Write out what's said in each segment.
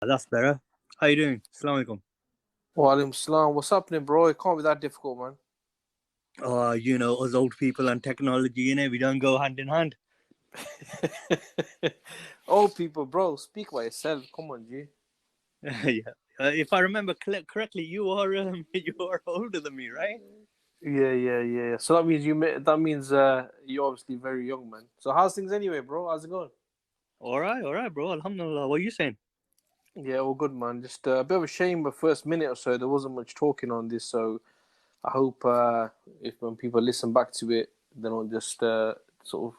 That's better. How you doing? Assalamu alaikum. Walaikum salam. What's happening, bro? It can't be that difficult, man. Us old people and technology, we don't go hand in hand. Old people, bro, speak by yourself. Come on, G. Yeah. If I remember correctly, you are you are older than me, right? Yeah. So that means you're obviously very young, man. So how's things anyway, bro? How's it going? All right, bro. Alhamdulillah. What are you saying? Yeah, all good, man. Just a bit of a shame. The first minute or so, there wasn't much talking on this. So I hope if when people listen back to it, they don't just sort of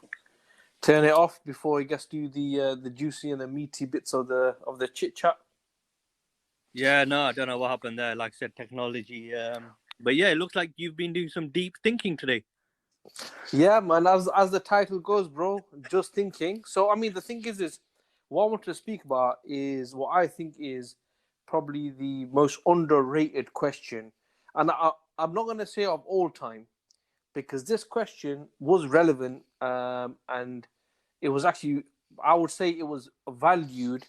turn it off before it gets to the juicy and the meaty bits of the chit chat. Yeah, no, I don't know what happened there. Like I said, technology. But yeah, it looks like you've been doing some deep thinking today. Yeah, man. As the title goes, bro, just thinking. So, I mean, the thing is what I want to speak about is what I think is probably the most underrated question, and I'm not going to say of all time because this question was relevant, and it was actually, I would say, it was valued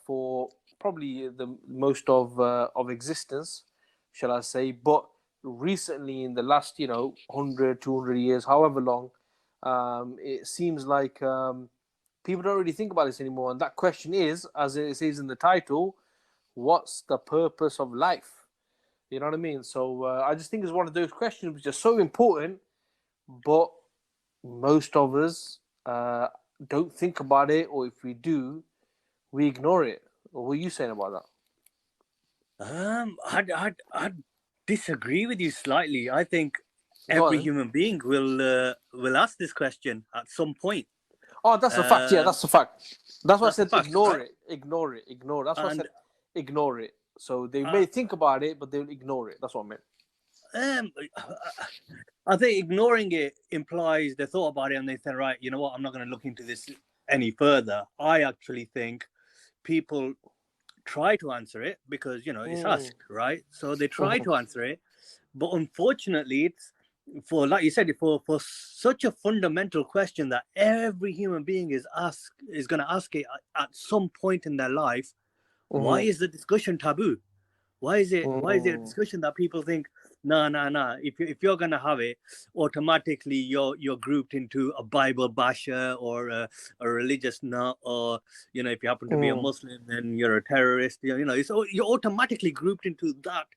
for probably the most of existence, shall I say, but recently in the last 100 200 years, however long, it seems like people don't really think about this anymore, and that question is, as it says in the title, what's the purpose of life? You know what I mean? So I just think it's one of those questions which are so important, but most of us don't think about it, or if we do, we ignore it. What are you saying about Um, I'd disagree with you slightly. I think that? Go every on. human being will ask this question at some point. Oh, that's a fact. Yeah, that's a fact. That's why I That's a said fact, ignore right? it. Ignore it. Ignore. That's why I And said ignore it. So they uh, may think about it, but they'll ignore it. That's what I meant. um, I think ignoring it implies they thought about it and they said, right, you know what, I'm not going to look into this any further. I actually think people try to answer it because it's asked, right? So they try to answer it, but unfortunately, it's for, like you said, for such a fundamental question that every human being is going to ask it at some point in their life. Why is the discussion taboo? Why is it a discussion that people think, no, if you're gonna have it, automatically you're grouped into a Bible basher or a religious nut, or if you happen to be a Muslim, then you're a terrorist. You're automatically grouped into that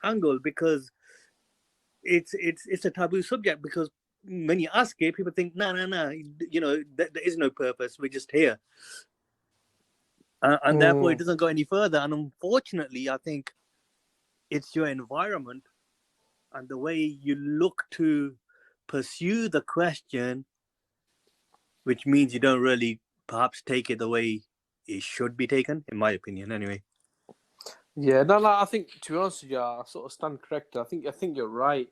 angle because it's a taboo subject. Because when you ask it, people think, no, there is no purpose. We're just here, and therefore it doesn't go any further. And unfortunately, I think it's your environment and the way you look to pursue the question, which means you don't really perhaps take it the way it should be taken, in my opinion, anyway. Yeah, no. I think, to be honest with you, I sort of stand corrected. I think you're right.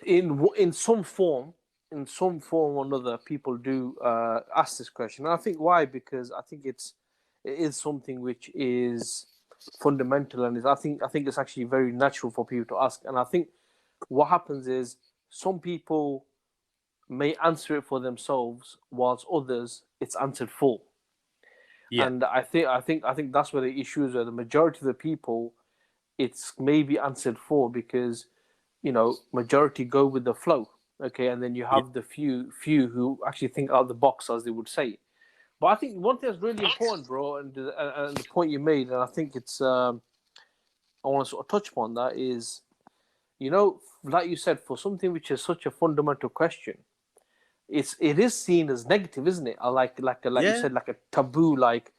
In some form, or another, people do ask this question. And I think why? Because I think it is something which is fundamental, and I think it's actually very natural for people to ask. And I think what happens is some people may answer it for themselves, whilst others it's answered for. Yeah. And I think that's where the issue is. Where the majority of the people, it's maybe answered for because majority go with the flow. Okay, and then you Yeah. have the few who actually think out of the box, as they would say. But I think one thing that's really important, bro, and the point you made, and I think it's I want to sort of touch upon that is, like you said, for something which is such a fundamental question, it is seen as negative, isn't it? Like you Yeah. said, like a taboo, like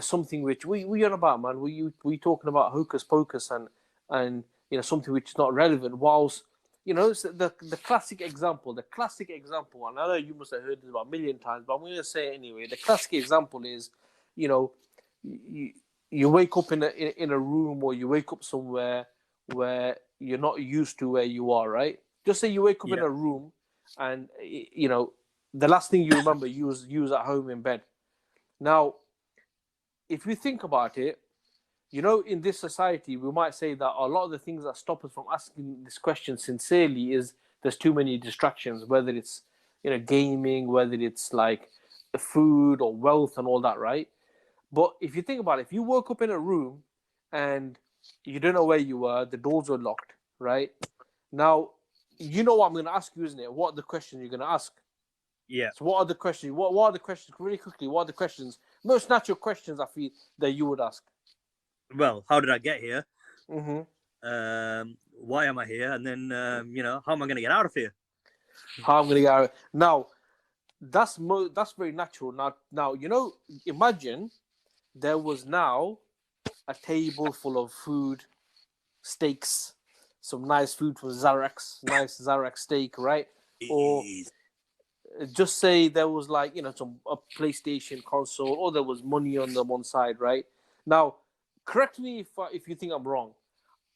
something which we are about, man. We talking about hocus pocus and something which is not relevant. Whilst it's the classic example, and I know you must have heard this about a million times, but I'm going to say it anyway. The classic example is, you know, you, you wake up in a room, or you wake up somewhere where you're not used to where you are, right? Just say you wake up in Yeah. a room, and the last thing you remember, you was at home in bed. Now, if you think about it, in this society, we might say that a lot of the things that stop us from asking this question sincerely is there's too many distractions, whether it's gaming, whether it's like food or wealth and all that, right? But if you think about it, if you woke up in a room and you don't know where you were, the doors were locked, right? Now, you know what I'm going to ask you, isn't it? What are the questions you're going to ask? Yeah. So what are the questions? What are the questions? Really quickly, what are the questions? Most natural questions I feel that you would ask. Well, how did I get here? Mm-hmm. Why am I here? And then, how am I going to get out of here? How I'm going to get out. Now, that's very natural. Now, imagine there was now a table full of food, steaks, some nice food from Zarex, nice Zarex steak, right? Or just say there was like some a PlayStation console, or there was money on the one side, right? Now, correct me if you think I'm wrong.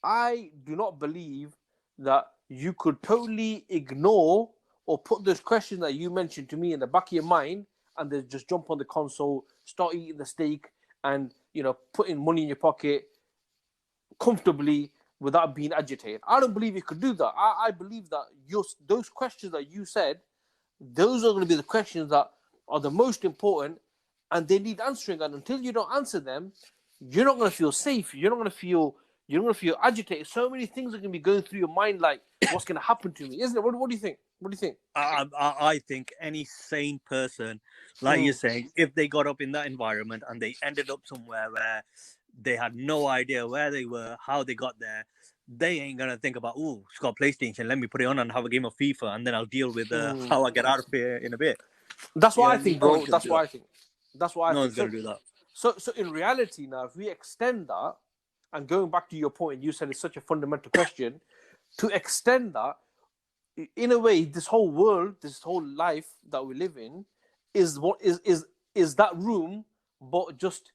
I do not believe that you could totally ignore or put those questions that you mentioned to me in the back of your mind, and then just jump on the console, start eating the steak, and putting money in your pocket comfortably without being agitated. I don't believe you could do that. I believe that those questions that you said, those are going to be the questions that are the most important, and they need answering. And until you don't answer them, you're not going to feel safe. You're not going to feel agitated. So many things are going to be going through your mind, like what's going to happen to me, isn't it? What do you think? What do you think? I think any sane person, like you're saying, if they got up in that environment and they ended up somewhere where they had no idea where they were, how they got there, they ain't gonna think about, oh, it's got PlayStation, let me put it on and have a game of FIFA, and then I'll deal with how I get out of here in a bit. That's what I No think, bro. one's gonna That's do what that. I think. That's what I No think. one's gonna do that. So in reality, now, if we extend that, and going back to your point, you said it's such a fundamental question. To extend that, in a way, this whole world, this whole life that we live in, is that room, but just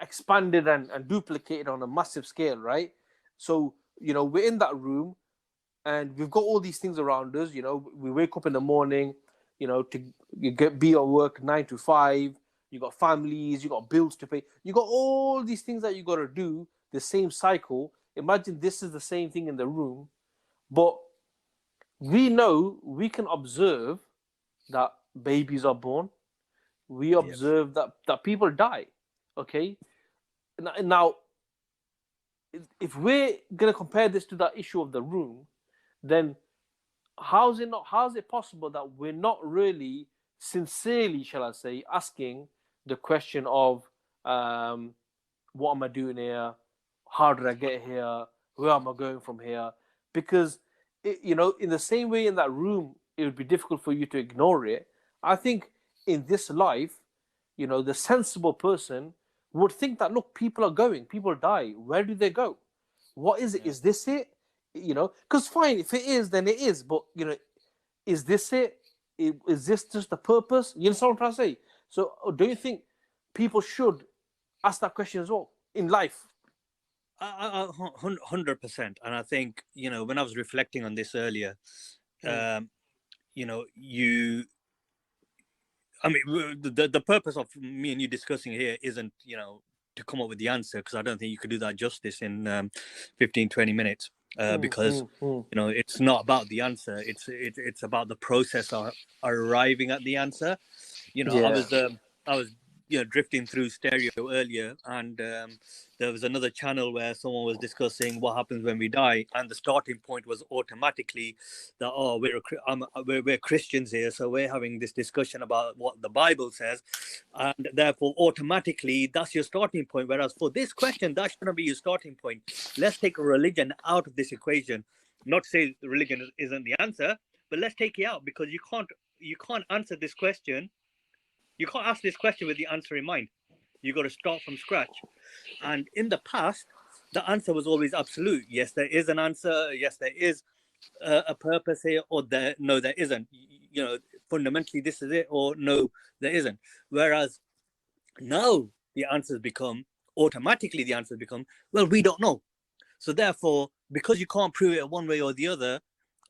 expanded and duplicated on a massive scale, right? So we're in that room, and we've got all these things around us. We wake up in the morning, be at work 9 to 5. You got families, you got bills to pay, you got all these things that you got to do. The same cycle. Imagine this is the same thing in the room, but we know we can observe that babies are born. We observe that people die. Okay, now if we're gonna compare this to that issue of the room, then how is it possible that we're not really sincerely, shall I say, asking the question of what am I doing here? How did I get here? Where am I going from here? Because in the same way in that room, it would be difficult for you to ignore it. I think in this life, the sensible person would think that, look, people are going, people die. Where do they go? What is it? Is this it? Because fine, if it is, then it is. But is this it? Is this just the purpose? You understand what I'm trying to say? So, do you think people should ask that question as well in life? 100%. And I think when I was reflecting on this earlier, I mean, the purpose of me and you discussing here isn't to come up with the answer, because I don't think you could do that justice in 15-20 minutes. Because it's not about the answer, it's about the process of arriving at the answer. I was drifting through stereo earlier, and there was another channel where someone was discussing what happens when we die, and the starting point was automatically that, oh, we're Christians here, so we're having this discussion about what the Bible says, and therefore automatically that's your starting point. Whereas for this question, that shouldn't be your starting point. Let's take religion out of this equation. Not to say religion isn't the answer, but let's take it out, because you can't answer this question. You can't ask this question with the answer in mind. You got to start from scratch. And in the past, the answer was always absolute. Yes, there is an answer. Yes, there is a purpose here, or no, there isn't. Fundamentally, this is it, or no, there isn't. Whereas now the answers become well, we don't know. So therefore, because you can't prove it one way or the other,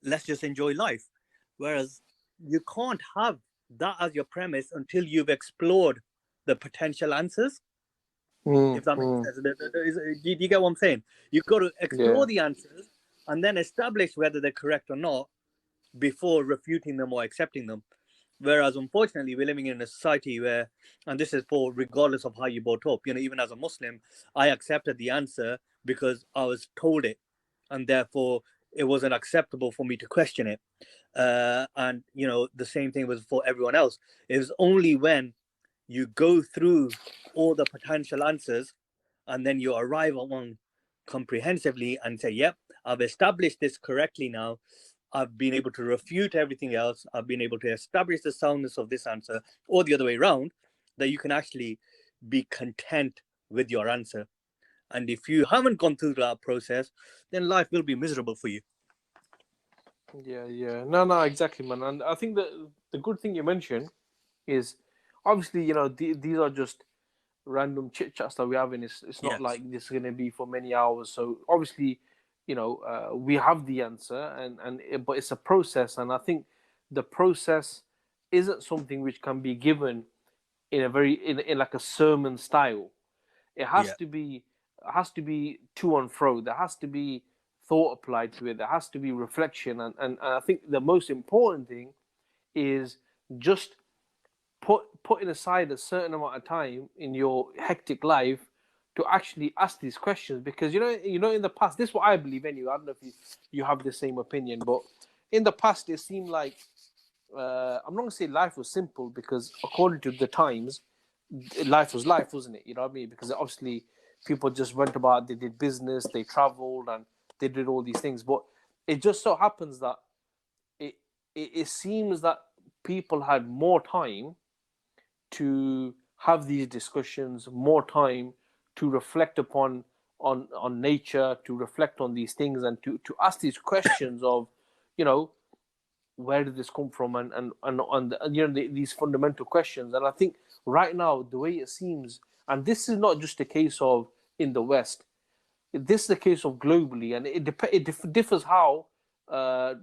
let's just enjoy life. Whereas you can't have that as your premise until you've explored the potential answers. If that makes sense. Do you get what I'm saying? You've got to explore the answers and then establish whether they're correct or not before refuting them or accepting them. Whereas unfortunately, we're living in a society where, and this is for regardless of how you brought up, even as a Muslim, I accepted the answer because I was told it, and therefore it wasn't acceptable for me to question it. And the same thing was for everyone else. It was only when you go through all the potential answers and then you arrive at one comprehensively and say, yep, I've established this correctly now. I've been able to refute everything else. I've been able to establish the soundness of this answer, or the other way around, that you can actually be content with your answer. And if you haven't gone through that process, then life will be miserable for you. Yeah. No, exactly, man. And I think that the good thing you mentioned is obviously, these are just random chit chats that we're having. It's not Yes. like this is going to be for many hours. So obviously, we have the answer, but it's a process, and I think the process isn't something which can be given in a very in like a sermon style. It has Yeah. to be to and fro. There has to be thought applied to it. There has to be reflection, and I think the most important thing is just putting aside a certain amount of time in your hectic life to actually ask these questions, because in the past, this is what I believe anyway. I don't know if you have the same opinion, but in the past it seemed like I'm not gonna say life was simple, because according to the times, life was life, wasn't it? You know what I mean? Because obviously people just went about, they did business, they traveled, and they did all these things. But it just so happens that it seems that people had more time to have these discussions, more time to reflect upon on nature, to reflect on these things, and to ask these questions of, you know, where did this come from, and these fundamental questions. And I think right now, the way it seems, and this is not just a case of in the West, this is a case of globally, and it differs how, uh,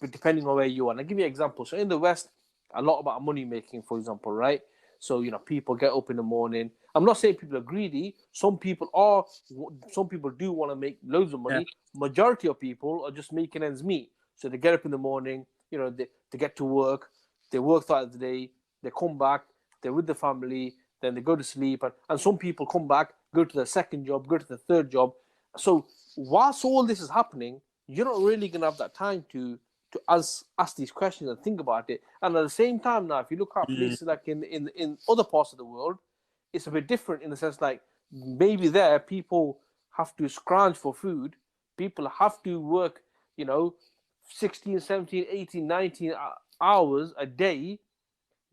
depending on where you are. And I'll give you an example. So in the West, a lot about money making, for example, right? So people get up in the morning. I'm not saying people are greedy. Some people are. Some people do want to make loads of Yeah. money. Majority of people are just making ends meet. So they get up in the morning. They get to work. They work throughout the day. They come back. They're with the family. Then they go to sleep. And some people come back, go to their second job, go to the third job. So whilst all this is happening, you're not really gonna have that time to ask these questions and think about it. And at the same time, now, if you look at Mm. places like in other parts of the world, it's a bit different, in the sense like maybe there people have to scrounge for food. People have to work, 16, 17, 18, 19 hours a day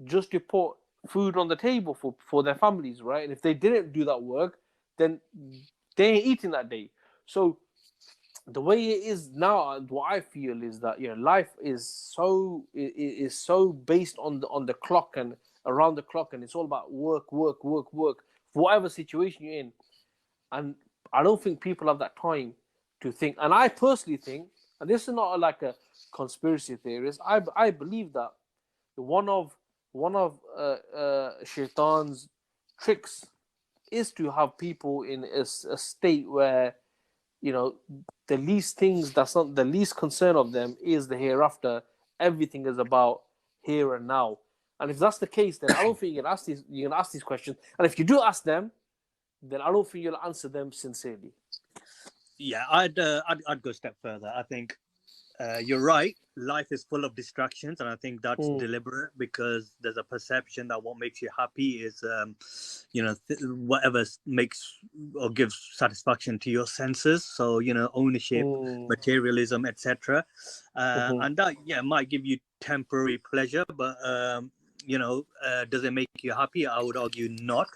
just to put food on the table for their families, right? And if they didn't do that work, then they ain't eating that day. So the way it is now, what I feel is that life is so based on the clock and around the clock, and it's all about work, work, work, work, for whatever situation you're in. And I don't think people have that time to think. And I personally think, and this is not like a conspiracy theorist, I believe that one of Shaitan's tricks is to have people in a state where you know the least things, that's not the least concern of them, is the hereafter. Everything is about here and now. And if that's the case, then I don't think you can ask these questions. And if you do ask them, then I don't think you'll answer them sincerely. Yeah, I'd go a step further. I think you're right. Life is full of distractions, and I think that's Mm. deliberate because there's a perception that what makes you happy is, whatever makes or gives satisfaction to your senses. So ownership, Mm. materialism, etc. Mm-hmm. And that might give you temporary pleasure, but does it make you happy? I would argue not,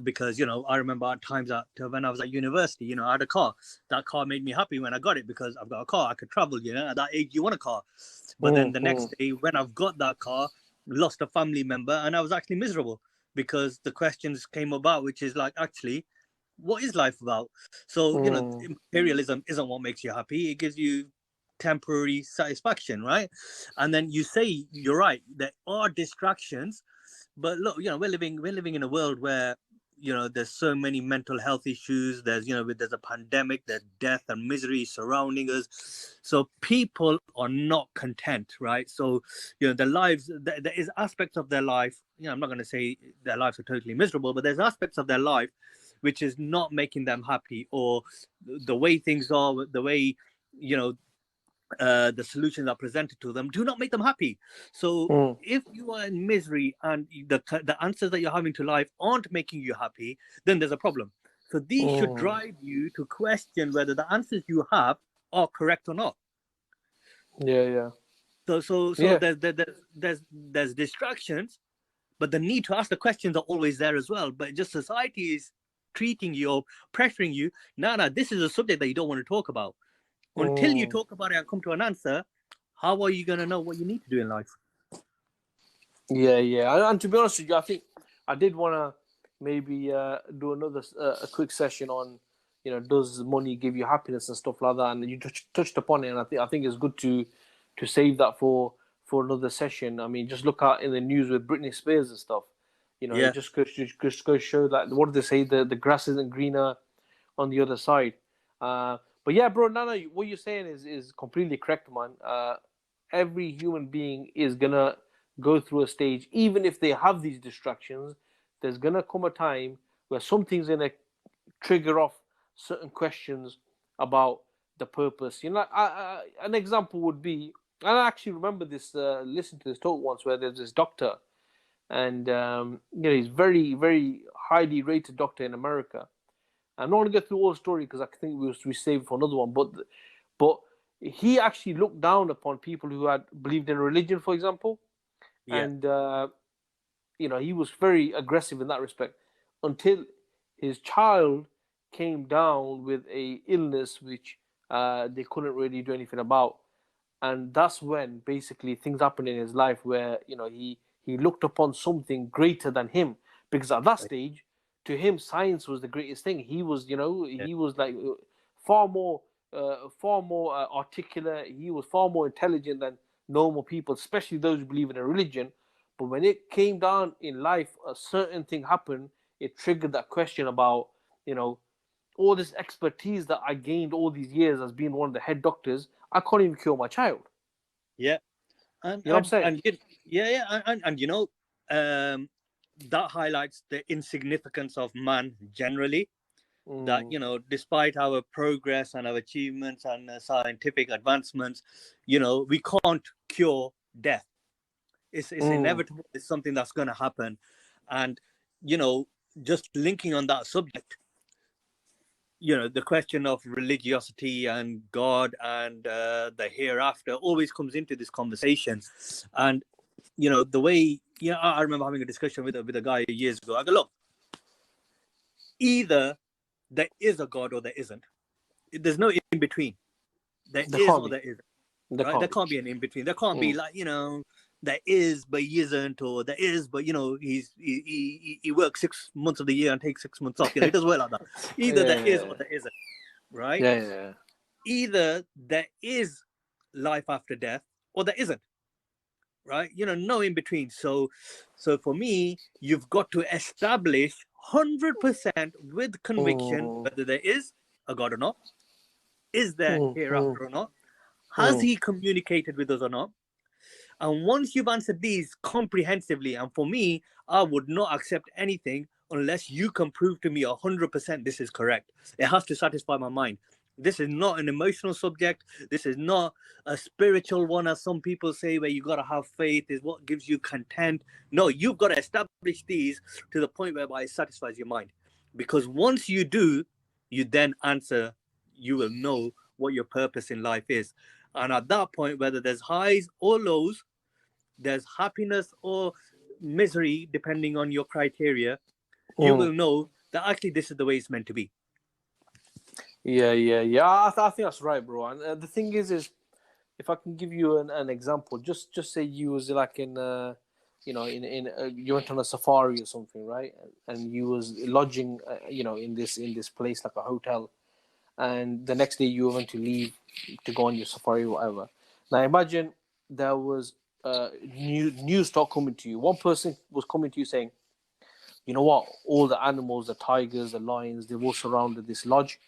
because I remember at times that when I was at university, I had a car. That car made me happy when I got it because I've got a car. I could travel. At that age, you want a car. But then the Mm-hmm. next day, when I've got that car, lost a family member, and I was actually miserable because the questions came about, which is like, actually, what is life about? So Mm. imperialism isn't what makes you happy. It gives you temporary satisfaction, right? And then you say you're right. There are distractions, but look, we're living in a world where there's so many mental health issues. There's, there's a pandemic, there's death and misery surrounding us. So people are not content, right? So, their lives, there is aspects of their life, I'm not going to say their lives are totally miserable, but there's aspects of their life which is not making them happy, or the way things are, the way, the solutions are presented to them do not make them happy. So if you are in misery and the answers that you're having to life aren't making you happy, then there's a problem. So these should drive you to question whether the answers you have are correct or not. Yeah. So Yeah. there's distractions, but the need to ask the questions are always there as well. But just society is treating you or pressuring you. No, this is a subject that you don't want to talk about. Until you talk about it and come to an answer, how are you going to know what you need to do in life? Yeah. And to be honest with you, I think I did want to maybe do another a quick session on, does money give you happiness and stuff like that? And you touched upon it, and I think it's good to save that for another session. I mean, just look at in the news with Britney Spears and stuff. It just goes to show that, what do they say? The grass isn't greener on the other side. But yeah, bro, no, what you're saying is completely correct, man. Every human being is gonna go through a stage, even if they have these distractions. There's gonna come a time where something's gonna trigger off certain questions about the purpose. An example would be, and I actually remember this. Listened to this talk once where there's this doctor, and he's very, very highly rated doctor in America. I'm not going to go through all the story because I think we save for another one. But he actually looked down upon people who had believed in religion, for example, and he was very aggressive in that respect until his child came down with a illness which they couldn't really do anything about, and that's when basically things happened in his life where he looked upon something greater than him, because at that stage, to him, science was the greatest thing. He was, he was like far more articulate. He was far more intelligent than normal people, especially those who believe in a religion. But when it came down in life, a certain thing happened. It triggered that question about, all this expertise that I gained all these years as being one of the head doctors. I can't even cure my child. Yeah, and you know what I'm saying? That highlights the insignificance of man generally. That despite our progress and our achievements and scientific advancements, we can't cure death. It's inevitable. It's something that's going to happen. And just linking on that subject, the question of religiosity and God and the hereafter always comes into this conversation. And the way, I remember having a discussion with a guy years ago. I go, look, either there is a God or there isn't. There's no in between. There is or there isn't. Right? There can't be an in between. There can't be like, there is but he isn't, or there is but he works 6 months of the year and takes 6 months off. It doesn't work like that. Either there is or there isn't. Right? Yeah. Either there is life after death or there isn't. Right? No in between. So for me, you've got to establish 100% with conviction whether there is a God or not. Is there hereafter or not? Has he communicated with us or not? And once you've answered these comprehensively, and for me, I would not accept anything unless you can prove to me 100% this is correct. It has to satisfy my mind. This is not an emotional subject. This is not a spiritual one, as some people say, where you got to have faith is what gives you content. No, you've got to establish these to the point whereby it satisfies your mind. Because once you do, you then answer, you will know what your purpose in life is. And at that point, whether there's highs or lows, there's happiness or misery, depending on your criteria, you will know that actually this is the way it's meant to be. Yeah. I think that's right, bro. And the thing is if I can give you an example, just say you was like in you went on a safari or something, right? And you was lodging, in this place like a hotel, and the next day you were going to leave to go on your safari or whatever. Now imagine there was news start coming to you. One person was coming to you saying, you know what, all the animals, the tigers, the lions, they've all surrounded this lodge,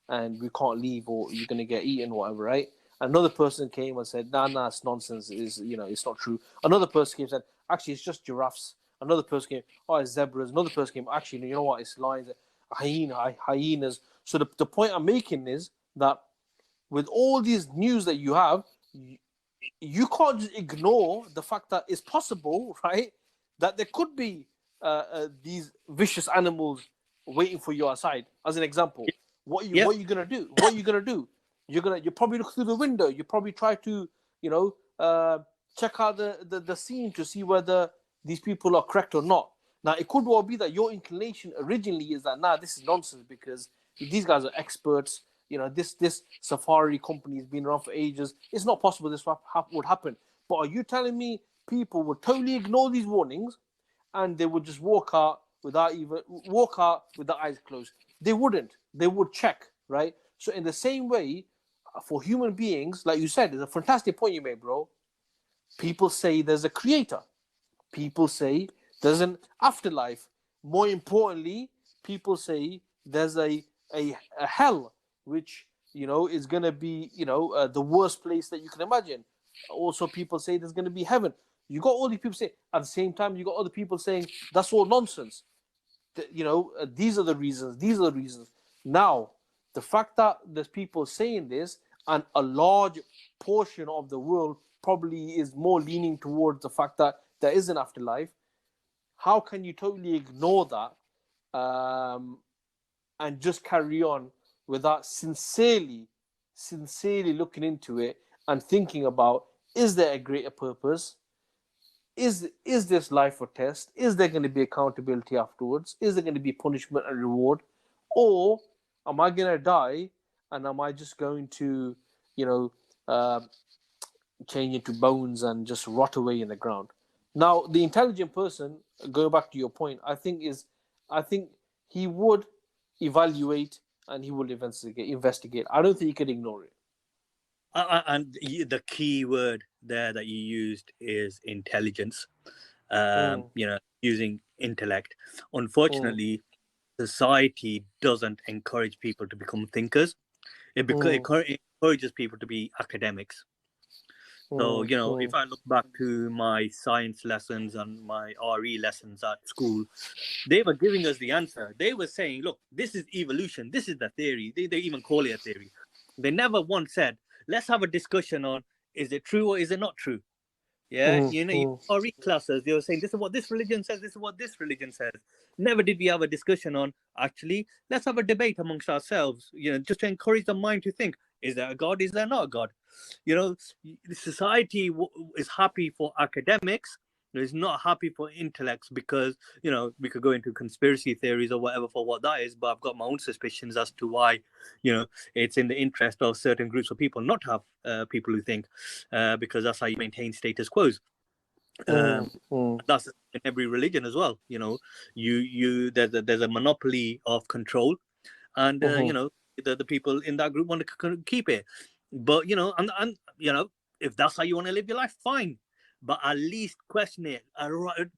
and we can't leave, or you're gonna get eaten, whatever, right? Another person came and said, nah, it's nonsense. It's not true. Another person came and said, actually, it's just giraffes. Another person came, oh, it's zebras. Another person came, actually, you know what, it's lions, hyenas. So the point I'm making is that with all these news that you have, you can't just ignore the fact that it's possible, right, that there could be these vicious animals waiting for you outside. As an example, what are you gonna do? What are you gonna do? You probably look through the window. You probably try to check out the scene to see whether these people are correct or not. Now it could well be that your inclination originally is that this is nonsense because these guys are experts. This safari company has been around for ages. It's not possible this would happen. But are you telling me people would totally ignore these warnings and they would just walk out with their eyes closed? They wouldn't. They would check, right? So in the same way, for human beings, like you said, it's a fantastic point you made, bro. People say there's a creator. People say there's an afterlife. More importantly, people say there's a hell, which is going to be the worst place that you can imagine. Also, people say there's going to be heaven. You got all these people saying at the same time. You got other people saying that's all nonsense. These are the reasons. These are the reasons. Now, the fact that there's people saying this, and a large portion of the world probably is more leaning towards the fact that there is an afterlife. How can you totally ignore that and just carry on without sincerely looking into it and thinking about, is there a greater purpose? Is this life or test? Is there going to be accountability afterwards? Is there going to be punishment and reward? Or am I going to die and am I just going to, change into bones and just rot away in the ground? Now, the intelligent person, going back to your point, I think he would evaluate and he will investigate. I don't think he could ignore it. And the key word there that you used is intelligence. Using intellect. Unfortunately, society doesn't encourage people to become thinkers. It encourages people to be academics. So, if I look back to my science lessons and my RE lessons at school, they were giving us the answer. They were saying, look, this is evolution. This is the theory. They even call it a theory. They never once said, let's have a discussion on, is it true or is it not true? Yeah, RE classes, they were saying, this is what this religion says, this is what this religion says. Never did we have a discussion on, actually, let's have a debate amongst ourselves, just to encourage the mind to think, is there a God, is there not a God? Society is happy for academics, is not happy for intellects, because we could go into conspiracy theories or whatever for what that is, but I've got my own suspicions as to why it's in the interest of certain groups of people not to have people who think, because that's how you maintain status quos. That's in every religion as well. There's a monopoly of control, and the people in that group want to keep it. But and if that's how you want to live your life, fine. But at least question it.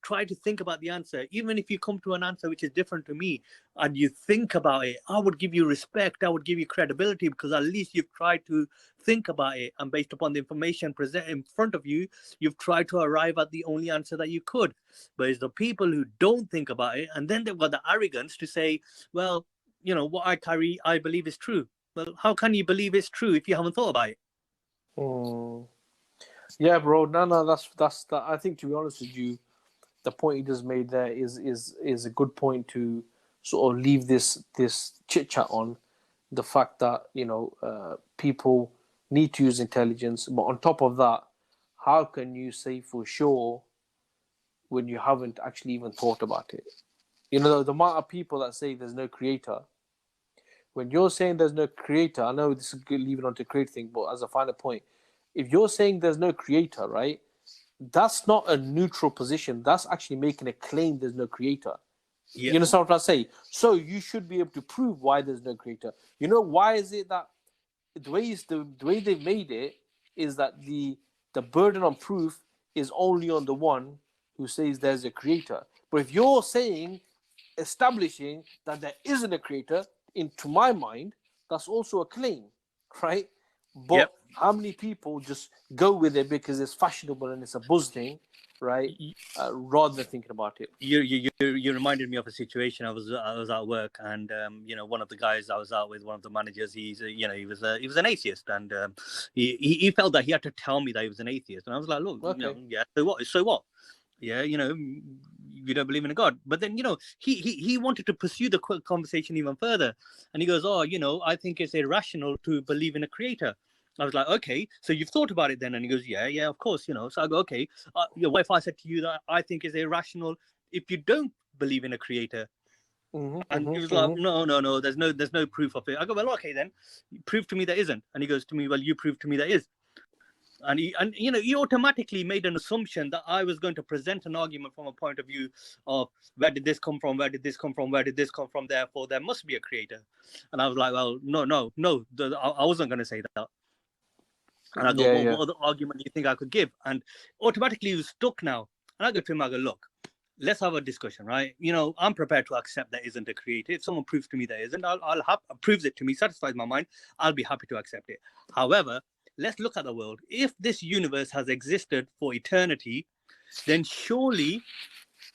Try to think about the answer. Even if you come to an answer which is different to me, and you think about it, I would give you respect. I would give you credibility, because at least you've tried to think about it, and based upon the information presented in front of you, you've tried to arrive at the only answer that you could. But it's the people who don't think about it, and then they've got the arrogance to say, well, what I carry, I believe is true. Well, how can you believe it's true if you haven't thought about it? Yeah, bro. No, that's that. I think, to be honest with you, the point you just made there is a good point to sort of leave this chit chat on. The fact that people need to use intelligence, but on top of that, how can you say for sure when you haven't actually even thought about it? The amount of people that say there's no creator. When you're saying there's no creator, I know this is leaving on to create thing, but as a final point, if you're saying there's no creator, right, that's not a neutral position. That's actually making a claim there's no creator. Yeah. You understand what I say? So you should be able to prove why there's no creator. Why is it that the way they've made it is that the burden on proof is only on the one who says there's a creator. But if you're saying establishing that there isn't a creator, into my mind, that's also a claim, right? But Yep. how many people just go with it because it's fashionable and it's a buzz thing, right? Rather than thinking about it. You reminded me of a situation. I was at work, and one of the guys I was out with, one of the managers, he was an atheist, and he felt that he had to tell me that he was an atheist, and I was like, look, Okay. yeah, so what? Yeah, you don't believe in a God. But then, he wanted to pursue the conversation even further. And he goes, oh, I think it's irrational to believe in a creator. I was like, okay, so you've thought about it then? And he goes, yeah, of course, So I go, okay, what if I said to you that I think it's irrational if you don't believe in a creator? And he was like, no, there's no proof of it. I go, well, okay, then prove to me there isn't. And he goes to me, well, you prove to me there is. And he automatically made an assumption that I was going to present an argument from a point of view of where did this come from, where did this come from, where did this come from, therefore there must be a creator. And I was like, well, no, I wasn't going to say that. And I go, what other argument do you think I could give? And automatically he was stuck now. And I go to him, I go, look, let's have a discussion, right? I'm prepared to accept there isn't a creator. If someone proves to me there isn't, I'll have proves it to me, satisfies my mind, I'll be happy to accept it. However, let's look at the world. If this universe has existed for eternity, then surely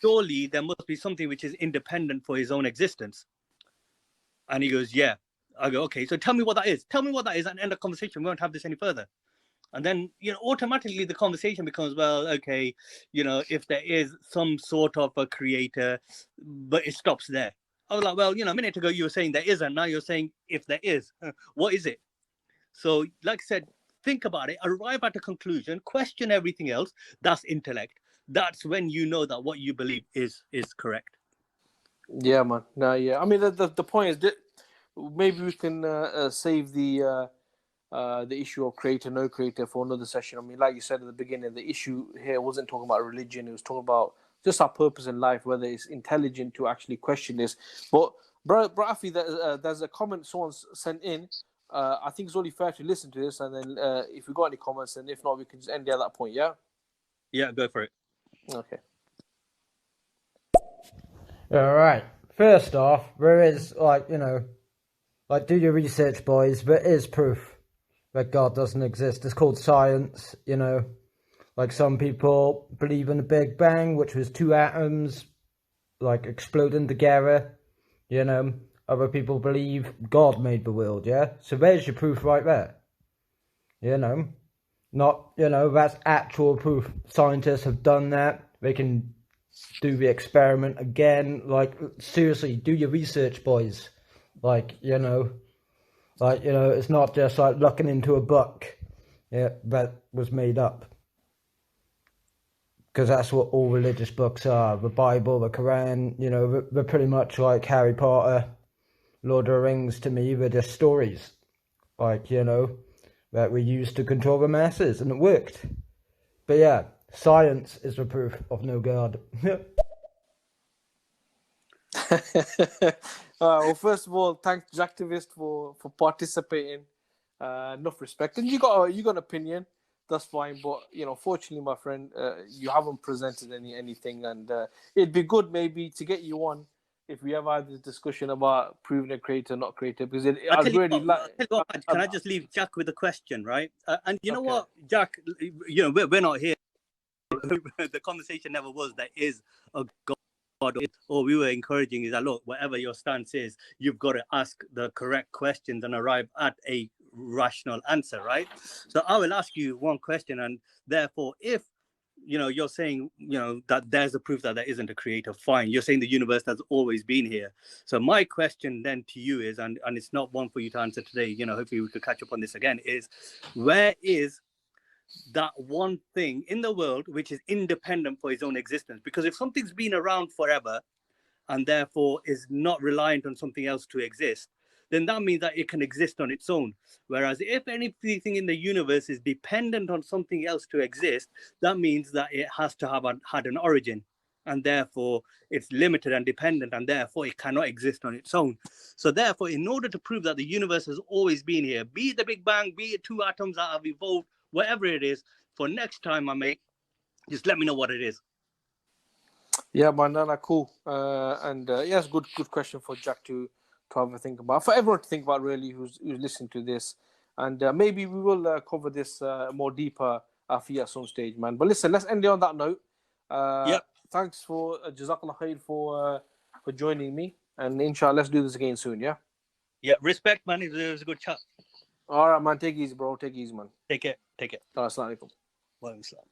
there must be something which is independent for his own existence. And he goes, yeah. I go, okay, so tell me what that is. Tell me what that is and end the conversation. We won't have this any further. And then, automatically the conversation becomes, well, okay, if there is some sort of a creator, but it stops there. I was like, well, a minute ago you were saying there isn't. Now you're saying if there is, what is it? So, like I said, think about it, arrive at a conclusion, question everything else. That's intellect. That's when you know that what you believe is correct. Yeah, man. No, yeah. I mean, the point is that maybe we can save the issue of creator, no creator for another session. I mean, like you said at the beginning, the issue here wasn't talking about religion. It was talking about just our purpose in life, whether it's intelligent to actually question this. But, bro, Afi, there's a comment someone sent in. I think it's only fair to listen to this, and then if we got any comments, and if not, we can just end it at that point, yeah? Yeah, go for it. Okay. All right. First off, there is, do your research, boys. There is proof that God doesn't exist. It's called science, Like some people believe in the Big Bang, which was two atoms, exploding together, Other people believe God made the world, yeah? So there's your proof right there. Not, that's actual proof. Scientists have done that. They can do the experiment again. Seriously, do your research, boys. It's not just looking into a book that was made up. Because that's what all religious books are. The Bible, the Quran, they're pretty much like Harry Potter, Lord of the Rings. To me, they're just stories, that we used to control the masses, and it worked. But yeah, science is the proof of no God. Well, first of all, thanks Jacktivist for participating. Enough respect, and you got an opinion. That's fine, but fortunately, my friend, you haven't presented anything, and it'd be good maybe to get you on if we ever had this discussion about proving a creator, not creator, because can I just leave Jack with a question, right? And you know what, Jack, we're not here. The conversation never was there is a God. All we were encouraging is that, look, whatever your stance is, you've got to ask the correct questions and arrive at a rational answer, right? So I will ask you one question, and therefore, if you're saying that there's a proof that there isn't a creator, fine. You're saying the universe has always been here. So my question then to you is, and it's not one for you to answer today, hopefully we could catch up on this again, is where is that one thing in the world which is independent for its own existence? Because if something's been around forever and therefore is not reliant on something else to exist, then that means that it can exist on its own. Whereas if anything in the universe is dependent on something else to exist, that means that it has to have had an origin, and therefore it's limited and dependent, and therefore it cannot exist on its own. So therefore, in order to prove that the universe has always been here, be it the Big Bang, be it two atoms that have evolved, whatever it is, for next time I make, just let me know what it is. Yeah, man, no, cool. And yes, good question for Jack to have a think about. For everyone to think about, really, who's listening to this, and maybe we will cover this more deeper at some stage, man. But listen, let's end it on that note. Yep. Thanks for Jazakallah khair for joining me, and inshallah, let's do this again soon. Yeah. Yeah. Respect, man. It was a good chat. All right, man. Take it easy, bro. Take it easy, man. Take care. Take care. Assalamu alaikum. Wa alaikum salam.